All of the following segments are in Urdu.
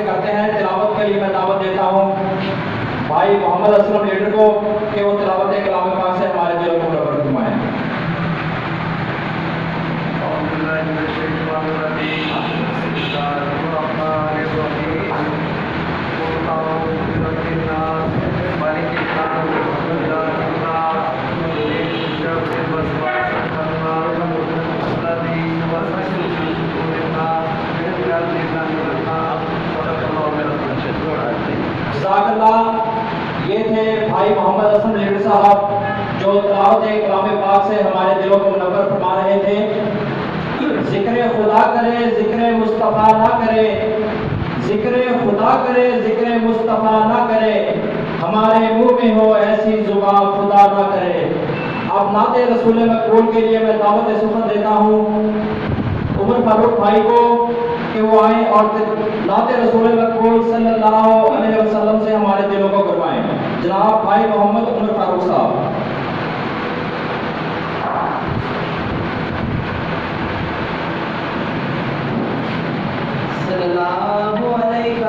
شامل کرتے ہیں، تلاوت کے لیے میں دعوت دیتا ہوں بھائی محمد اسلم لیڈر کو کہ وہ تلاوت کلام پاک سے ہمارے دلوں کو منور فرمائیں۔ جزاک اللہ۔ یہ تھے بھائی محمد اسلم لیڈر صاحب جو تلاوت کلام پاک سے ہمارے دلوں کو منور فرما رہے تھے۔ ذکر خدا کرے ذکر مصطفیٰ نہ کرے، ذکر خدا کرے ذکر مصطفیٰ نہ کرے، ہمارے منہ میں ہو ایسی زبان خدا نہ کرے۔ اب نعت رسول مقبول کے لیے میں دعوت سخن دیتا ہوں عمر فاروق بھائی کو کہ وہ آئیں اور نعت رسول مقبول صلی اللہ علیہ وسلم سے ہمارے دلوں کو گروائیں۔ جناب بھائی محمد عمر فاروق صاحب۔ صلی اللہ علیہ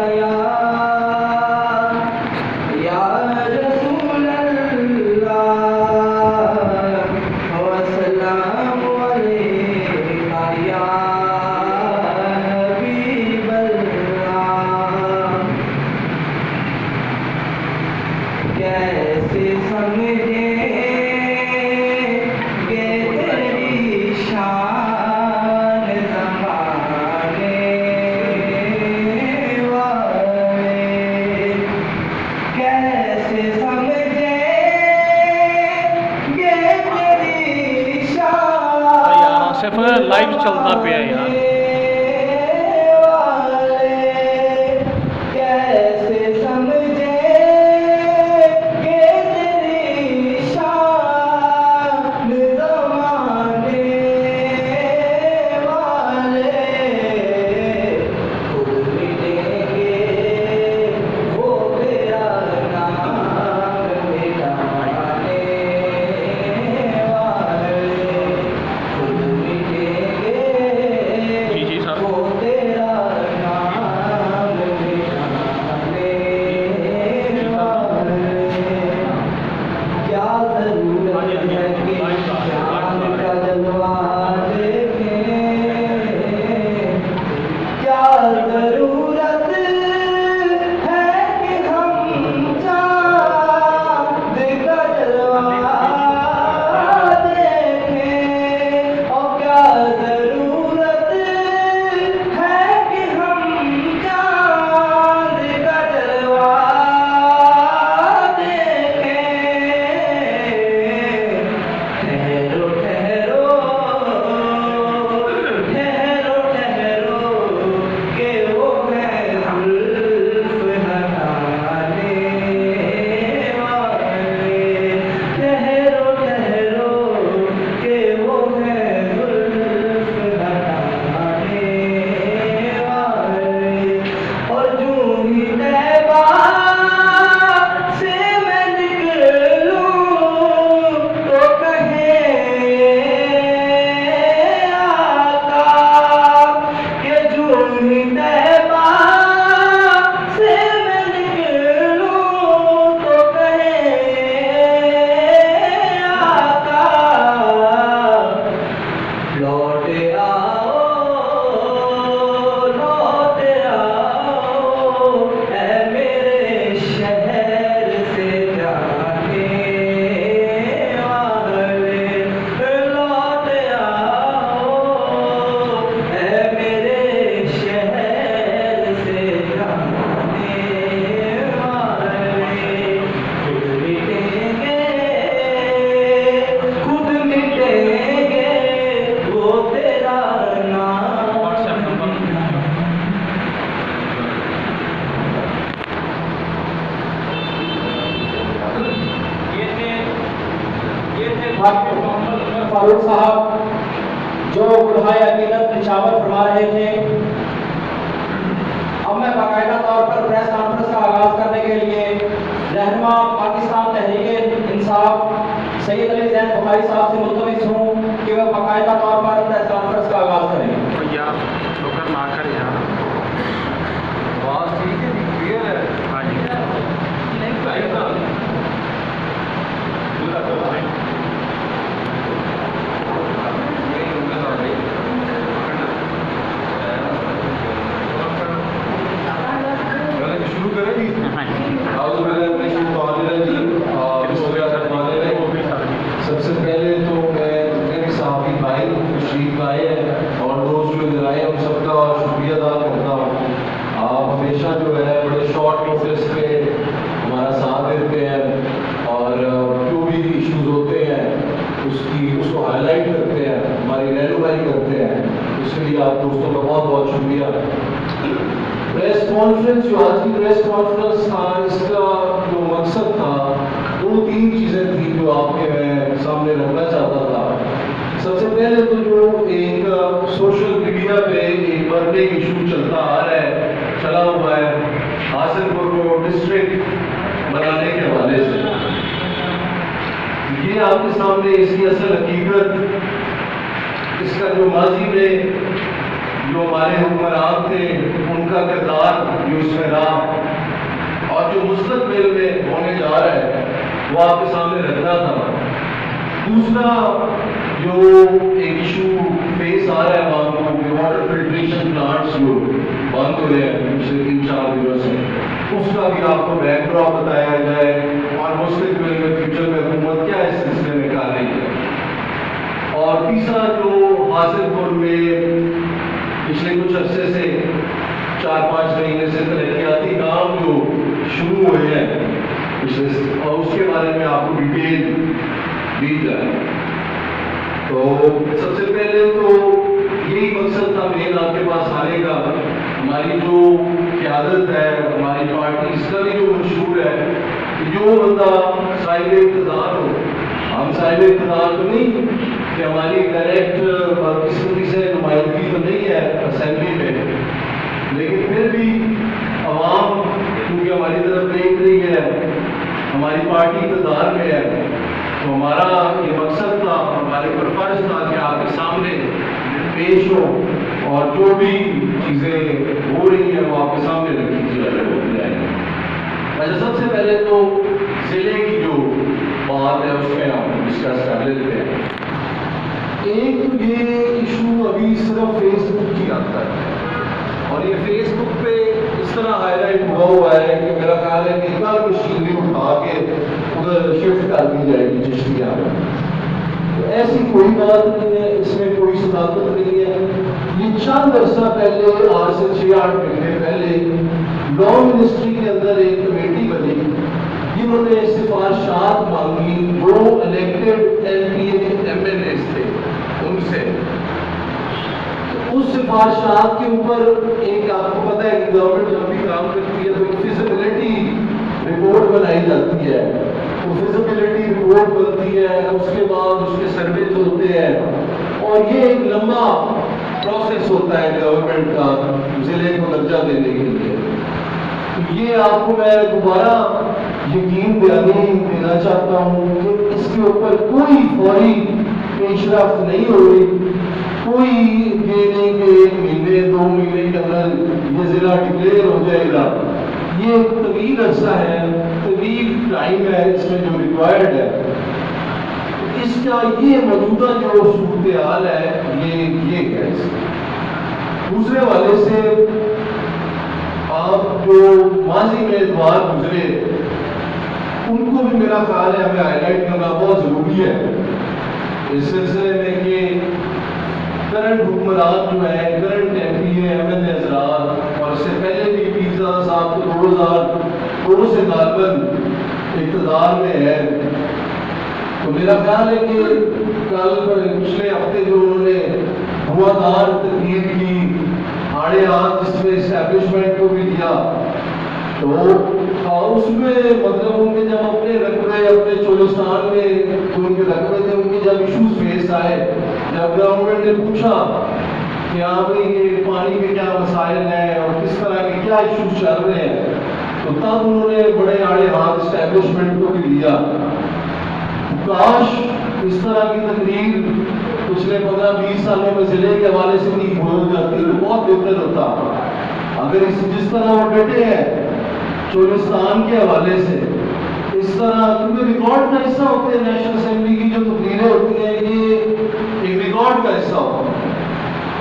لائیو چلتا پیا یار۔ فاروق صاحب جو گڑھائے عقیدت نشاور فرما رہے تھے۔ اب میں باقاعدہ طور پر پریس کانفرنس کا آغاز کرنے کے لیے رہنما پاکستان تحریک انصاف سید علی زین بخاری صاحب سے ملتمس ہوں کہ وہ باقاعدہ طور پر پریس کانفرنس کا آغاز کریں۔ سب سے پہلے تو میں جتنے بھی صحافی بھائی تشریف لائے ہیں اور دوست جو ادھر آئے ہیں ان سب کا شکریہ ادا کرتا ہوں. آپ ہمیشہ جو ہے بڑے شارٹ نوٹس پہ ہمارا ساتھ دیتے ہیں اور جو بھی ایشوز ہوتے ہیں اس کو ہائی لائٹ کرتے ہیں, ہماری رہنمائی کرتے ہیں. اس کے لیے آپ دوستوں کا بہت بہت شکریہ. پریس کانفرنس جو آج کی پریس کانفرنس تھا, اس کا جو مقصد تھا 2-3 چیزیں تھیں جو آپ کے میں سامنے رکھنا چاہتا تھا. سب سے پہلے تو جو ایک سوشل میڈیا پہ ایک برننگ ایشو چلا ہوا ہے حاصل پور کو ڈسٹرکٹ بنانے کے حوالے سے, یہ آپ کے سامنے اس کی اصل حقیقت, اس کا جو ماضی میں جو ہمارے حکمران تھے ان کا کردار جو اس میں رہا اور جو مستقبل میں ہونے جا رہا ہے وہ آپ کے سامنے رکھنا تھا. دوسرا جو ایک ایشو فیس آ رہا ہے عوام کو کہ واٹر فلٹریشن پلانٹس جو بند ہو رہے ہیں پچھلے 3-4 دنوں سے, اس کا بھی آپ کو بیک ڈراپ بتایا جائے اور مستقبل میں فیوچر میں حکومت کیا اس سلسلے میں کر رہی ہے. اور تیسرا جو حاصل پور میں پچھلے کچھ عرصے سے 4-5 مہینے سے ترقیاتی کام جو شروع ہوئے ہیں اور اس کے بارے میں آپ کو ڈیٹیل دی جائے. تو سب سے پہلے تو یہی مقصد تھا مین آپ کے پاس آنے کا. ہماری جو قیادت ہے, ہماری پارٹی, اس کا بھی جو منشور ہے کہ جو بندہ صاحب اقتدار ہو, ہم صاحب اقتدار تو نہیں کہ ہماری ڈائریکٹ بدقسمتی سے نمائندگی تو نہیں ہے اسمبلی میں, لیکن پھر بھی عوام کیونکہ ہماری طرف دیکھ رہی ہے, ہماری پارٹی اقتدار میں ہے, تو ہمارا یہ مقصد تھا, ہمارے پر فرض تھا کہ آپ کے سامنے پیش ہو اور جو بھی چیزیں ہو رہی ہیں وہ آپ کے سامنے رکھی جائیں. اچھا, سب سے پہلے تو ضلع کی جو بات ہے اس میں ہم ڈسکس کر لیتے ہیں. ایک تو یہ ایشو ابھی صرف فیس بک کی آتا ہے اور یہ فیس بک پہ اس طرح ہائی لائٹ ہوا ہے کہ میرا خیال ہے کہ اتنا مشینری اٹھا کے ادھر شفٹ کر دی جائے گی چشتیاں میں. تو ایسی کوئی بات نہیں ہے, اس میں کوئی صداقت نہیں ہے. یہ چند عرصہ پہلے, آج سے 6-8 مہینے پہلے لا منسٹری کے اندر ایک کمیٹی بنی جنہوں نے سفارشات مانگی جو الیکٹڈ ایم ایل اے تھے ان سے. اس سفارشات کے اوپر ایک آپ کو پتہ ہے کہ گورنمنٹ جب بھی کام کرتی ہے تو ایک فیزیبلٹی رپورٹ بنائی جاتی ہے. وہ فیزیبلٹی رپورٹ بنتی ہے, اس کے بعد اس کے سرویز ہوتے ہیں اور یہ ایک لمبا پروسیس ہوتا ہے گورنمنٹ کا ضلع کو درجہ دینے کے لیے. یہ آپ کو میں دوبارہ یقین دہانی دینا چاہتا ہوں کہ اس کے اوپر کوئی فوری پیش رفت نہیں ہو رہی. کوئی یہ نہیں کہ 1 مہینے 2 مہینے کے اندر یہ ضلع ڈکلیئر ہو جائے گا. یہ ایک طویل عرصہ ہے, طویل ٹائم ہے اس میں جو ریکوائرڈ ہے. اس کا یہ موجودہ جو صورتحال ہے یہ ہے. دوسرے والے سے آپ جو ماضی میں ادوار گزرے ان کو بھی میرا خیال ہے ہمیں ہائی لائٹ کرنا بہت ضروری ہے اس سلسلے میں کہ کرنٹ حکمران جو ہے, current M P M L A حضرات اور اس سے پہلے بھی پیزا صاحب کو 2002 سے غالباً اقتدار میں ہے. تو میرا خیال ہے کہ کل پچھلے ہفتے جو انہوں نے ہوادار تقریر کی, آڑے ہاتھ جس میں اسٹیبلشمنٹ کو بھی دیا, تو اس میں مطلب ان کے جب اپنے رقبے اپنے چولستان میں جو ان کے رقبے تھے ان کے جب ایشوز فیس آئے, جب گورنمنٹ نے پوچھا کہ ہاں بھائی یہ پانی کے کیا مسائل ہیں اور کس طرح کے کیا ایشوز چل رہے ہیں, تو تب انہوں نے بڑے آڑے ہاتھ اسٹیبلشمنٹ کو بھی دیا. کاش اس طرح کی تقریر پچھلے 15-20 سالوں میں ضلع کے حوالے سے نہیں ہو جاتی تو بہت بہتر ہوتا. اگر جس طرح وہ ڈٹے ہیں چولستان کے حوالے سے, اس طرح کیونکہ ریکارڈ کا حصہ ہوتے ہیں نیشنل اسمبلی کی جو تقریریں ہوتی ہیں, یہ ایک ریکارڈ کا حصہ ہوتا ہے.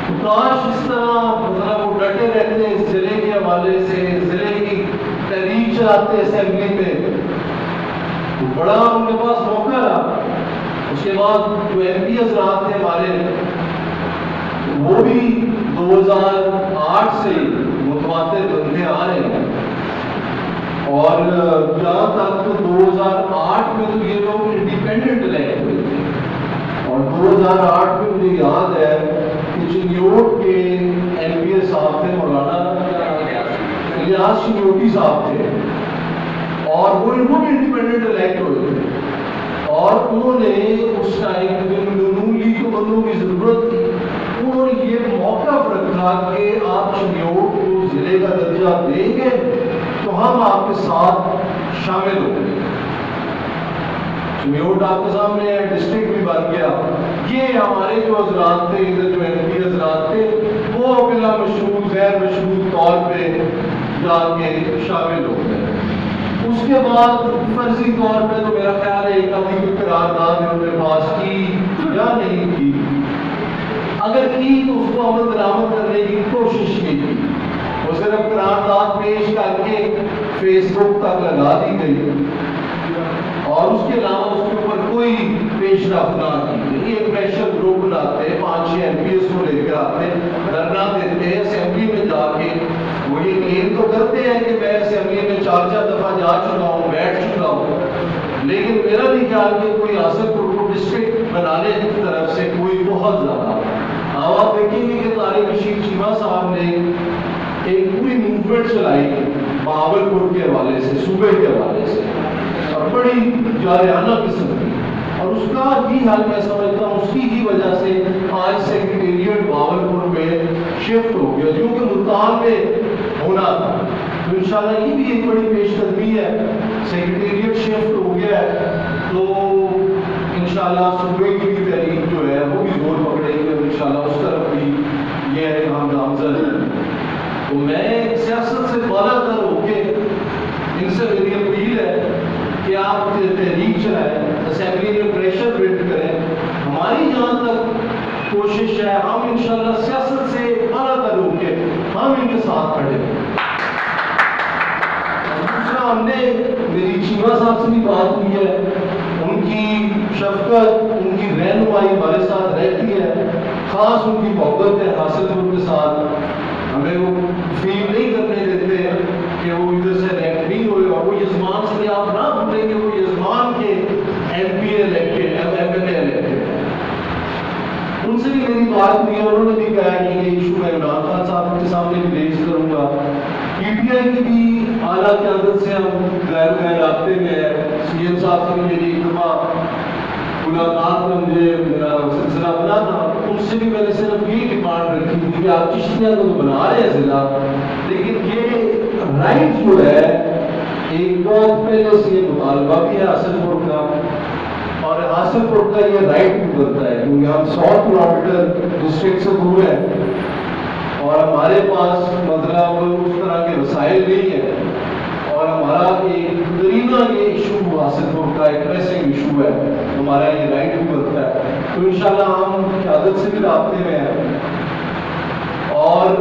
تو کاش اس طرح مطلب وہ ڈٹے رہتے ہیں اس ضلع کے حوالے سے, ضلع کی تحریک چلاتے اسمبلی میں، تو بڑا ان کے پاس موقع رہا. اس کے بعد جو ایم پی حضرات تھے ہمارے، وہ بھی 2008 سے متواتر بنتے آ رہے ہیں. اور جہاں تک 2008 میں تو یہ لوگ انڈیپینڈنٹ الیکٹ ہوئے تھے. اور 2008 میں مجھے یاد ہے کہ چنیوٹ کے ایم پی اے صاحب تھے مولانا الیاس چنیوٹی صاحب تھے، اور وہ بھی انڈیپینڈنٹ الیکٹ ہوئے تھے. اور انہوں نے اس ٹائم نون لیگ کو بندوں کی ضرورت تھی، انہوں نے یہ موقف رکھا کہ آپ چنیوٹ کو ضلع کا درجہ دیں گے تو ہم آپ کے ساتھ شامل ہوں گے. چنیوٹ آپ کے سامنے ہے، ڈسٹرکٹ بھی بن گیا. یہ ہمارے جو حضرات تھے، ادھر جو ایم پی حضرات تھے، وہ بلا مشروط غیر مشروط طور پہ جا کے شامل ہو گئے. اس کے بعد فرضی طور پہ تو میرا خیال ہے ایک آدھی کوئی قرارداد انہوں نے پاس کی یا نہیں کی. اگر کی تو اس کو عمل درآمد کرنے کی کوشش کی گئی. وہ صرف قرارداد پیش کر کے فیس بک تک لگا دی گئی، اور اس کے علاوہ اس کے اوپر کوئی پیش رفت نہ کی گئی. یہ پریشر گروپ بناتے، 5-6 ایم پی ایس کو لے کے آتے، دھرنا دیتے، اسمبلی میں جا کے وہ یہ کلیم تو کرتے ہیں کہ میں اسمبلی میں 4 دفعہ جا چکا ہوں، بیٹھ چکا ہوں، لیکن میرا نہیں خیال کہ کوئی حاصل کو ڈسٹرکٹ بنانے کی طرف سے کوئی بہت زیادہ. آپ دیکھیں گے کہ طارق رشید چیمہ صاحب نے ایک پوری موومنٹ چلائی بہاولپور کے حوالے سے، صوبے کے حوالے سے، اور بڑی جارحانہ قسم کی. اور اس کا ہی حل میں سمجھتا ہوں اس کی ہی وجہ سے آج سیکریٹریٹ بہاولپور میں شفٹ ہو گیا، جو کہ ملتان میں ہونا تھا. تو انشاءاللہ یہ بھی ایک بڑی پیش قدمی ہے. سیکریٹریٹ شفٹ ہو گیا ہے تو انشاءاللہ صوبے کی بھی تحریک جو ہے وہ بھی زور پکڑے گی، اور انشاءاللہ اس طرف بھی یہ ہے ہم نامزد ہیں. تو میں سیاست سے بالا تر ہو کے ان سے میری اپیل ہے کہ آپ تحریک چلائیں، اسمبلی میں پریشر بلڈ کریں. ہماری جہاں تک کوشش ہے ہم انشاءاللہ سیاست سے بالا تر ہو کے ہم ان کے ساتھ کھڑے ہیں. دوسرا، ہم نے میری چیمہ صاحب سے بھی بات ہوئی ہے، ان کی شفقت، ان کی رہنمائی ہمارے ساتھ رہتی ہے، خاص ان کی محبت ہے حاصل کے ساتھ. ہمیں وہ فیل نہیں کرنے دیتے کہ وہ ادھر سے الیکٹ نہیں ہوئے، اور وہ یزمان سے آپ نہ بھولیں کہ وہ یزمان کے M P elected, M L A elected. ان سے بھی میری بات ہوئی ہے، انہوں نے بھی کہا کہ یہ ایشو میں عمران خان صاحب کے سامنے بھی ریز کروں گا. پی ٹی آئی کی بھی اعلیٰ قیادت سے ہم غیر رابطے میں ہیں. سی ایم صاحب سے میری ایک دفعہ ملاقات میں مجھے میرا سلسلہ بنا تھا. ان سے بھی میں نے صرف یہ ڈیمانڈ رکھی تھی کہ آپ چشتیاں کو تو بنا رہے ہیں ضلع، لیکن یہ رائٹ جو ہے ایک بہت پہلے سے یہ مطالبہ بھی ہے حاصل پور کا، اور حاصل پور کا یہ رائٹ بھی بنتا ہے کیونکہ ہم 100 کلومیٹر ڈسٹرکٹ سے دور ہیں، اور ہمارے پاس مطلب اس طرح کے وسائل نہیں ہیں، اور ہمارا ایک ترینہ یہ ایشو حاصل پور کا ایک پریسنگ ایشو ہے، ہمارا یہ رائٹ بھی بنتا ہے. تو انشاءاللہ ہم قیادت سے بھی رابطے میں ہیں، اور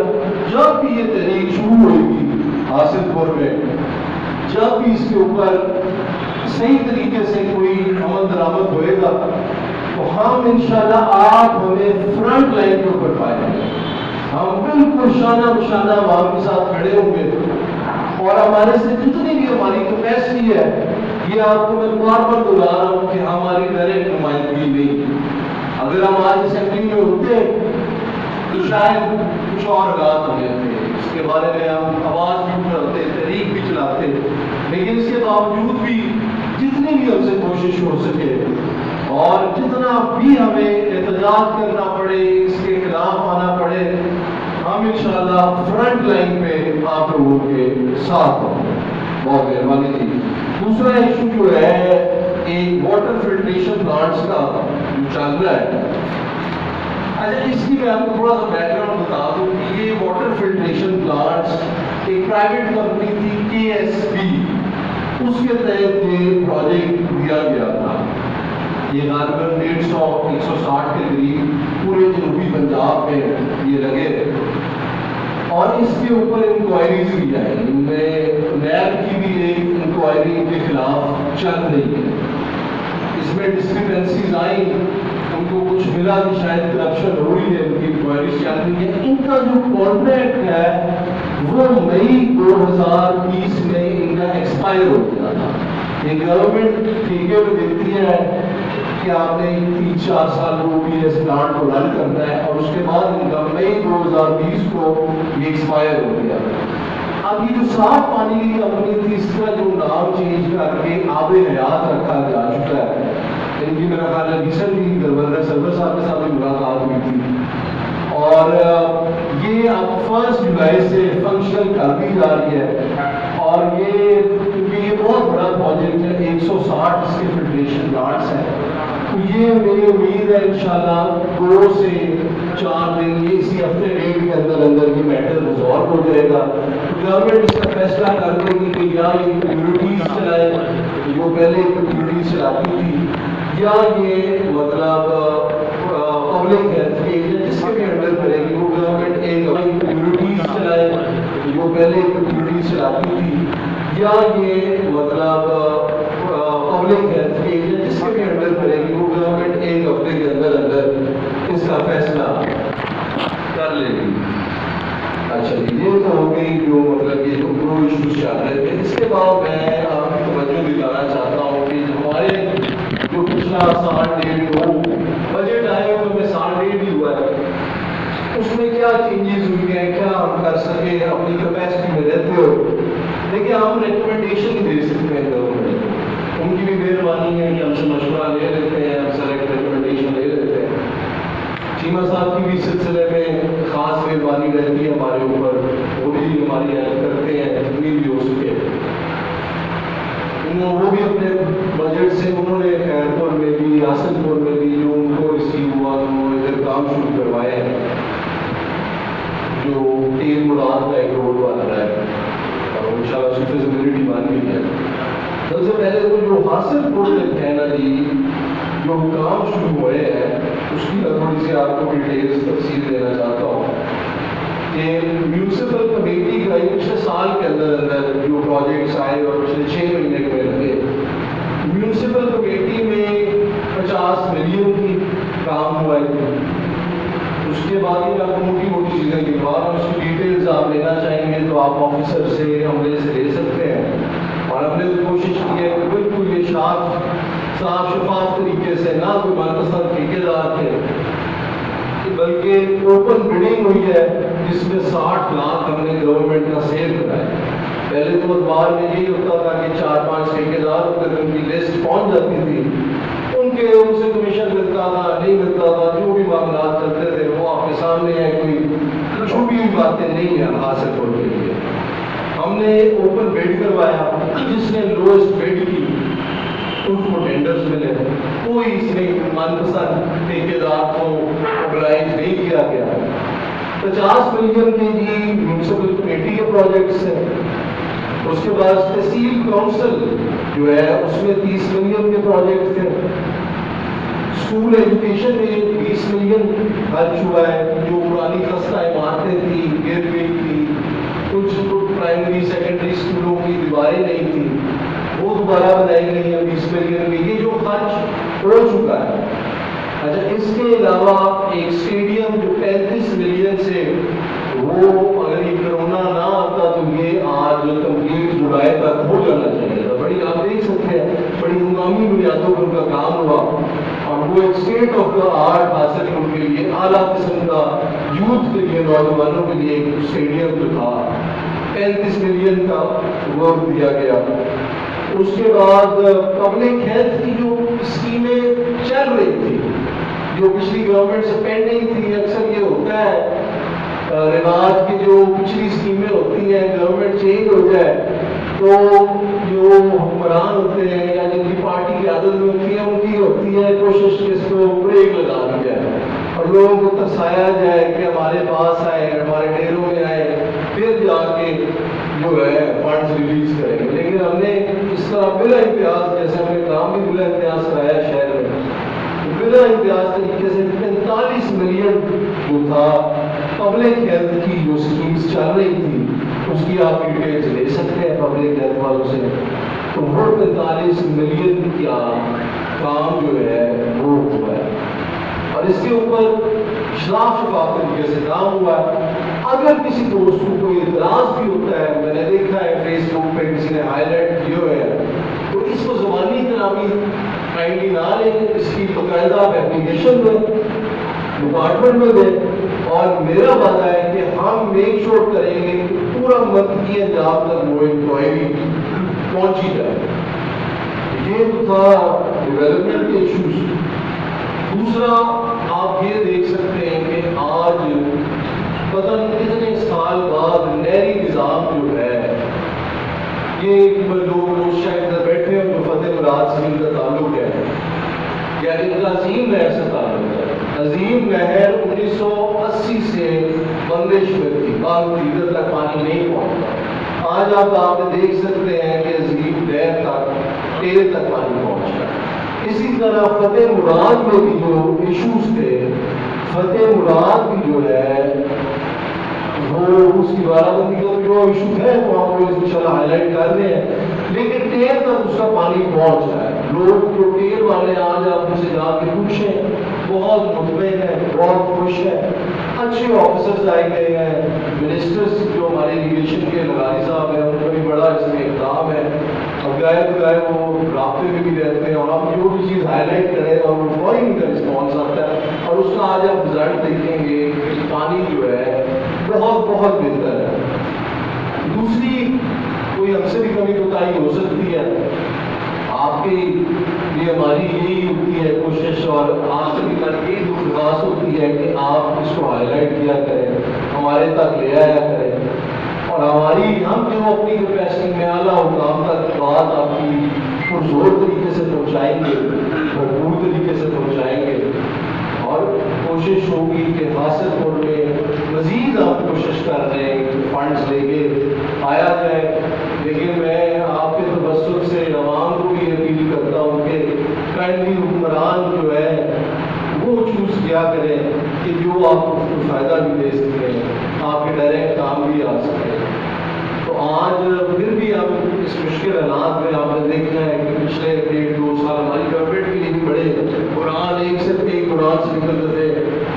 جب بھی یہ تحریک شروع ہوئے گی حاصل پور میں، جب بھی اس کے اوپر صحیح طریقے سے کوئی عمل درآمد ہوئے گا تو ہم انشاءاللہ آپ ہمیں فرنٹ لائن کے اوپر پائیں گے. ہم بالکل شانہ بشانہ عوام کے ساتھ کھڑے ہوں گے، اور ہمارے سے جتنی بھی ہماری کیپیسٹی ہے، یہ آپ کو میں بار بار بتا رہا ہوں کہ ہماری ڈائریکٹ نمائندگی نہیں. اگر ہم آج اسمبلی میں ہوتے تو شاید کچھ اور حالات ہو جاتے، اس کے بارے میں ہم آواز بھی اٹھاتے، تحریک بھی چلاتے، لیکن اس کے باوجود بھی جتنی بھی ہم سے کوشش ہو سکے اور جتنا بھی ہمیں احتجاج کرنا پڑے، اس کے خلاف آنا پڑے، ہم انشاءاللہ فرنٹ لائن پہ آپ لوگوں کے ساتھ ہوں. بہت مہربانی تھی. دوسرا ایشو جو ہے ایک واٹر فلٹریشن پلانٹس کا جو چل رہا ہے. اچھا، اس کی میں آپ کو تھوڑا سا بیک گراؤنڈ بتا دوں کہ یہ واٹر فلٹریشن پلانٹس ایک پرائیویٹ کمپنی تھی KSP، اس کے تحت یہ پروجیکٹ دیا گیا تھا. یہ غالباً 150-160 کے قریب پورے جنوبی پنجاب میں یہ لگے، اور اس کے اوپر انکوائریز بھی جائیں. ان میں نیب کی بھی ایک انکوائری کے خلاف چل رہی ہے. اس میں ڈسکرپنسیز آئیں, ان کو کچھ ملا کہ شاید کرپشن ہو رہی ہے, ان کی انکوائریز چل رہی ہے. ان کا جو کانٹریکٹ ہے وہ مئی 2020 میں ان کا ایکسپائر ہو گیا تھا. یہ گورنمنٹ ٹھیکے پہ دیتی ہے کہ آپ نے 3-4 سال وہ بھی اس پلانٹ کو رن کرنا ہے, اور اس کے بعد ان کا مئی 2020 کو یہ ایکسپائر ہو گیا. اب یہ جو صاف پانی کی کمپنی تھی, اس کا جو نام چینج کر کے آب حیات رکھا جا چکا ہے. ان کی میرا خیال ہے ریسنٹلی گورنر سرور صاحب کے ساتھ بھی ملاقات ہوئی تھی, اور یہ اب 1 جولائی سے فنکشنل کر دی جا رہی ہے. اور یہ بہت بڑا پروجیکٹ ہے, 160 اس کے فلٹریشن پلانٹس ہیں. تو یہ میری امید ہے انشاءاللہ 2 سے 4 دن یہ اسی ہفتے ڈیڑھ کے اندر یہ میٹر ریزالو ہو جائے گا. گورنمنٹ اس کا فیصلہ کر دے گی کہ یا یہ کمیونٹیز چلائے جو پہلے کمیونٹیز چلاتی تھی, یا یہ مطلب پبلک ہیلتھ کے جس کے بھی انڈر کرے گی وہ گورنمنٹ ایک کمیونٹیز چلائے جو پہلے کمیونٹیز چلاتی تھی, یا یہ مطلب پبلک ہیلتھ کے جس کے بھی انڈر کرے گی وہ گورنمنٹ ایک ہفتے کے اندر اس کا فیصلہ کر لے گی. اچھا جی, یہ تو ہو گئی جو مطلب یہ جو پرو ایشوز چل رہے تھے. اس کے بعد میں آپ کی توجہ دلانا چاہتا ہوں کہ ہمارے جو پچھلا 1.5 بجٹ آئے ہوئے میں 1.5 ہی ہوا ہے, اس میں کیا چینجز ہوئی ہیں, کیا ہم کر سکے اپنی کیپیسٹی میں رہتے ہو. دیکھیں ہم ریکمنڈیشن دے سکتے ہیں گورنمنٹ, ان کی بھی مہربانی ہے کہ ہم سے مشورہ لے لیتے ہیں, ہم سے ریکمنڈیشن لے لیتے ہیں. چیمہ صاحب کی بھی اس سلسلے میں خاص مہربانی رہتی ہے ہمارے اوپر, وہ بھی ہماری ہیلپ کرتے ہیں جتنی بھی ہو سکے. وہ بھی اپنے بجٹ سے انہوں نے خیر پور میں بھی, حاصل پور میں بھی جو ان کو ریسیو ہوا وہ ادھر کام شروع کروائے ہیں, جو تیل مراد کا ایک روڈ بن رہا ہے, اور ان شاء اللہ اس کی فیزیبلٹی بن گئی ہے. سب سے پہلے تو جو حاصل پور میں ہے نا جی, جو کام شروع ہوئے ہیں اس کی میں تھوڑی سی آپ کو ڈیٹیلز تفصیل دینا چاہتا ہوں کہ میونسپل کمیٹی کا پچھلے سال کے اندر جو پروجیکٹس آئے اور پچھلے 6 مہینے کے لگے, میونسپل کمیٹی میں 50 ملین کی کام ہوا ہے. اس کے بعد ہی آپ کو موٹی موٹی چیزیں گنوا رہا ہوں, اس کی ڈیٹیلز آپ لینا چاہیں گے تو آپ آفیسر سے عملے سے لے سکتے ہیں. اور ہم نے کوشش کی ہے کہ بالکل یہ صاف شفاف طریقے سے, نہ کوئی منپسند ٹھیکیدار تھے, بلکہ اوپن بڈنگ ہوئی ہے جس میں 60 لاکھ ہم نے گورنمنٹ کا سیل کرا ہے. پہلے تو اخبار میں یہی ہوتا تھا کہ 4-5 ٹھیکیدار ہوتے تھے, ان کی لسٹ پہنچ جاتی تھی, ان سے کمیشن ملتا تھا نہیں ملتا تھا, جو بھی معاملات چلتے تھے وہ آپ کے سامنے ہے, کوئی چھپی ہوئی باتیں نہیں ہیں حاصل ہونے کے لیے. ہم نے اوپن بیڈ کروایا, جس نے لوئسٹ بیڈ کی ان کو ٹینڈرز ملے. کوئی اس میں من پسند ٹھیکیدار کو موبلائز نہیں کیا گیا. 50 ملین کے جی میونسپل کمیٹی کے پروجیکٹس ہیں. اس کے بعد تحصیل کونسل جو ہے اس میں 30 ملین کے پروجیکٹ تھے. اسکول ایجوکیشن میں 20 ملین خرچ ہوا ہے. جو پرانی خستہ عمارتیں تھیں, گر گئی تھی, کچھ پرائمری سیکنڈری اسکولوں کی دیواریں نہیں تھیں, وہ دوبارہ بنائی گئی ہیں 20 ملین میں. یہ جو خرچ ہو چکا ہے. اچھا, اس کے علاوہ ایک اسٹیڈیم جو 35 ملین سے, وہ اگر یہ کرونا نہ آتا تو یہ آج کمپلیٹ جولائی تک ہو جانا چاہیے تھا. بڑی آپ دیکھ سکتے ہیں بڑی ہنگامی بنیادوں پر ان کا کام ہوا, اور وہ ایک اسٹیٹ آف دا آرٹ حاصل کرنے کے لیے اعلیٰ قسم کا یوتھ کے لیے, نوجوانوں کے لیے ایک اسٹیڈیم جو تھا 35 ملین کا ورک دیا گیا. اس کے بعد پبلک ہیلتھ کی جو اسکیمیں چل رہی تھی, جو پچھلی گورنمنٹ سے پینڈنگ تھی. اکثر یہ ہوتا ہے رواج کی جو پچھلی اسکیمیں ہوتی ہیں, گورنمنٹ چینج ہو جائے تو جو حکمران ہوتے ہیں یا جن کی پارٹی کی عادت میں ہوتی ہے, ان کی ہوتی ہے کوشش کہ اس کو بریک لگا دی جائے اور لوگوں کو ترسایا جائے کہ ہمارے پاس آئے, ہمارے ڈیروں میں آئے, پھر جا کے جو ہے فنڈز ریلیز کریں گے. لیکن ہم نے اس طرح بلا امتیاز, جیسے ہم نے کام بھی بلا امتیاز کرایا شہر میں, بلا امتیاز طریقے سے 45 ملین جو تھا پبلک ہیلتھ کی جو اسکیمز چل رہی تھی, اس کی آپ ڈیٹیلز لے سکتے ہیں پبلک ہیلتھ والوں سے. تو وہ 45 ملین کا کام جو ہے وہ ہوا ہے، اور اس کے اوپر شفاف طریقے سے کام ہوا ہے۔ اگر کسی دوست کو کوئی اعتراض بھی ہوتا ہے، میں نے دیکھا ہے فیس بک پہ کسی نے ہائی لائٹ کیے ہوئے ہے، تو اس کو زبانی کلامی کائنڈلی نہ لیں، اس کی باقاعدہ آپ اپلیکیشن دیں، ڈپارٹمنٹ میں دیں، اور میرا وعدہ ہے کہ ہم میک شور کریں گے کہ پورا منطقی انجام تک وہ انکوائری پہنچی جائے۔ یہ تو تھا ڈیولپمنٹ کے ایشوز۔ دوسرا آپ یہ دیکھ سکتے ہیں کہ آج پتہ نہیں کتنے سال بعد نہری نظام جو ہے، یہ لوگ شاید ادھر بیٹھے ہیں جو فتح مراد سے ان کا تعلق ہے، یعنی ان کا عظیم نہر سے تعلق ہے۔ عظیم نہر 1980 سے بندش میں تھی، ادھر تک پانی نہیں پہنچتا۔ آج آپ دیکھ سکتے ہیں کہ عظیم نہر تک ٹیر تک پانی پہنچ رہا ہے۔ اسی طرح فتح مراد میں بھی جو ایشوز تھے، فتح مراد بھی جو ہے وہ اس کی بارہ بندی کا جو ایشو ہے وہ ہم لوگ انشاءاللہ ہائی لائٹ کر رہے ہیں، لیکن ٹیر تک اس کا پانی پہنچ رہا ہے۔ لوگ جو ٹیر والے آج آپ ان سے جا کے پوچھیں بہت مطمئن ہے، بہت خوش ہے، اچھے آفیسرز آئے گئے ہیں، منسٹرز جو ہمارے ایریگیشن کے لغاری صاحب ہیں ان کا بھی بڑا اس میں اقدام ہے، اور گائے وہ رابطے میں بھی رہتے ہیں، اور ہم جو بھی چیز ہائی لائٹ کریں اور وہ فوری ان کا رسپانس آتا ہے، اور اس کا آج آپ رزلٹ دیکھیں گے کہ پانی جو ہے بہت بہت بہتر ہے۔ دوسری کوئی ہم سے بھی کمی کوتاہی ہو سکتی ہے، آپ کی یہ ہماری یہی ہوتی ہے کوشش، اور آپ سے بھی یہی درخواست ہوتی ہے کہ آپ اس کو ہائی لائٹ کیا کریں، ہمارے تک لے آیا کریں، اور ہم جو اپنی کیپیسٹی میں اعلیٰ حکام تک بات آپ کی پرزور طریقے سے پہنچائیں گے، بھرپور طریقے سے پہنچائیں گے، اور کوشش ہوگی کہ حاصل طور پہ مزید آپ کوشش کر رہے ہیں کہ فنڈز لے کے آیا جائے۔ لیکن میں آپ کے تبسط سے عوام کو بھی اپیل کرتا ہوں کہ کائنڈلی حکمران جو ہے وہ چوز کیا کریں کہ جو آپ کو فائدہ بھی دے سکیں، آپ کے ڈائریکٹ کام بھی آ سکے۔ تو آج پھر بھی ہم اس مشکل حالات میں آپ نے دیکھا ہے کہ پچھلے 1.5-2 سال ہماری گورنمنٹ کے لیے بھی بڑے قرآن ایک قرآن سے نکلتے تھے،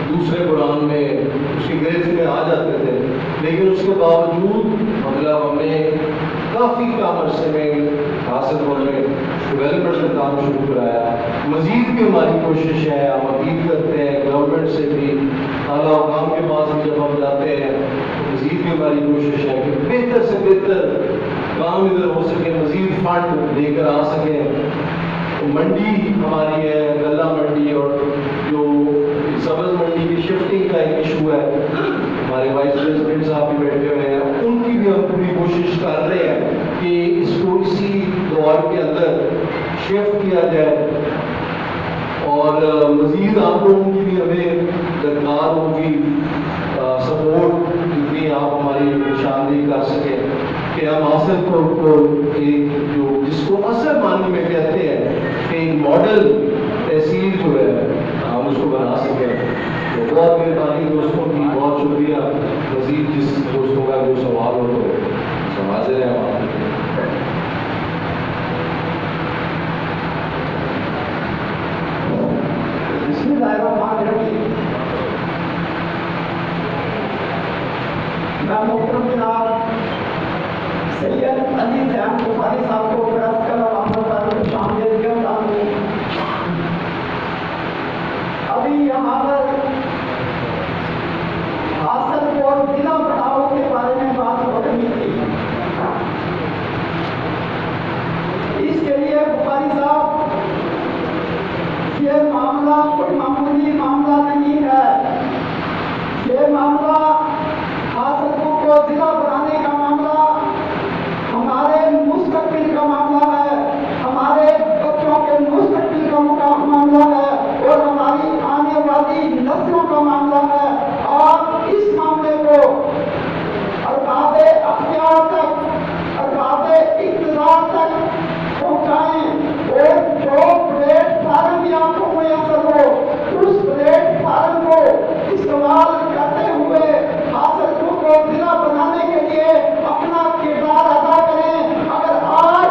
دوسرے قرآن میں اس کی گرفت میں آ جاتے تھے، لیکن اس کے باوجود مطلب ہم نے کافی کام عرصے میں حاصل ہونے ڈیولپمنٹ کا کام شروع کرایا۔ مزید بھی ہماری کوشش ہے، ہم اپیل کرتے ہیں گورنمنٹ سے بھی، اعلیٰ حکام کے پاس بھی جب ہم جاتے ہیں تو مزید بھی ہماری کوشش ہے کہ بہتر سے بہتر کام ادھر ہو سکے، مزید فنڈ لے کر آ سکیں۔ منڈی ہماری ہے، غلہ منڈی، اور جو سبز منڈی کی شفٹنگ کا ایک ایشو ہے، ہمارے وائس پریزیڈنٹ صاحب بھی بیٹھے ہوئے ہیں، ان کی بھی ہم پوری کوشش کر رہے ہیں کہ اس کو اسی دور کے اندر شفٹ کیا جائے، اور مزید آپ لوگوں کی بھی ہمیں درکار ہوگی سپورٹ، جتنی آپ ہماری نشاندہی کر سکیں کہ ہم حاصل طور پر ایک جو جس کو اصل معنی میں کہتے ہیں کہ ایک ماڈل تحصیل جو ہے ہم اس کو بنا سکیں۔ تو بہت مہربانی دوستوں کی، بہت شکریہ۔ مزید جس دوستوں کا جو سوال ہو تو حاضر ہیں ہم۔ بسم اللہ الرحمن الرحیم۔ میں محترم جناب سید علی زین بخاری صاحب کو پریس کر خوش آمدید کرتا ہوں۔ ابھی یہاں پر حاصل پور ضلع بٹاؤ کے بارے میں بات ہو رہی تھی، اس کے لیے بخاری صاحب یہ معاملہ کوئی معمولی معاملہ نہیں ہے، یہ معاملہ حاصل پور کو ضلع بنانے کا معاملہ ہمارے مستقبل کا معاملہ ہے، ہمارے بچوں کے مستقبل کا معاملہ ہے، اور ہماری آنے والی نسلوں کا معاملہ ہے۔ اور اس معاملے کو ارباب اختیار تک، ارباب اقتدار تک پہنچائیں، اور جو پلیٹ فارم بھی آپ کو میسر ہو اس پلیٹ فارم کو استعمال کرتے ہوئے حاصل کو ضلع بنانے کے لیے اپنا کردار ادا کریں۔ اگر آج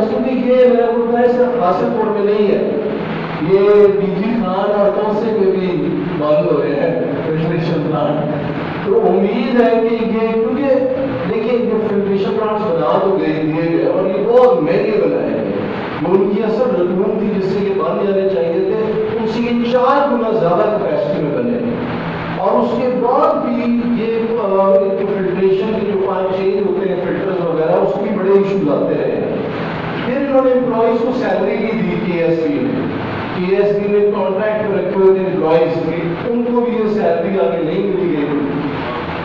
کیونکہ یہ میرا ملک ہے صرف قاسم میں نہیں ہے، یہ ڈی جی خان اور توسے میں بھی بند ہو رہے ہیں فلٹریشن پلانٹ. تو امید ہے کہ یہ کیونکہ دیکھیے جو فلٹریشن پلانٹس بنا تو دیے گئے اور یہ بہت مہنگے بنائے گئے، جو ان کی اصل رقم تھی جس سے یہ بن جانے چاہیے تھے ان سے یہ 4 گنا زیادہ کیپیسٹی میں بنے، اور اس کے بعد بھی یہ فلٹریشن کے جو پانی چینج ہوتے ہیں فلٹرز وغیرہ اس کی بڑے ایشوز آتے رہے ہیں. پھر انہوں نے امپلائیز کو سیلری نہیں دی کے ایس بی نے کانٹریکٹ پہ رکھے ہوئے تھے امپلائیز کے، ان کو بھی یہ سیلری آگے نہیں ملی گئی.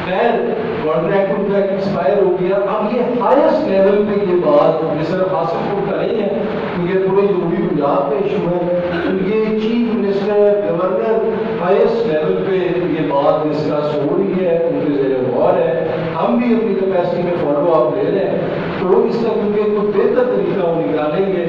خیر کانٹریکٹ ان کا ایکسپائر ہو گیا. اب یہ ہائیسٹ لیول پہ یہ بات یہ صرف حاصل پور کا نہیں ہے کیونکہ پورے جنوبی پنجاب کا ایشو ہے، تو یہ chief minister governor highest level پہ یہ بات ڈسکس ہو رہی ہے، ان کے زیر غور ہے. ہم بھی اپنی کیپیسٹی میں فالو اپ لے رہے ہیں، تو اس کا کیونکہ کوئی بہتر طریقہ وہ نکالیں گے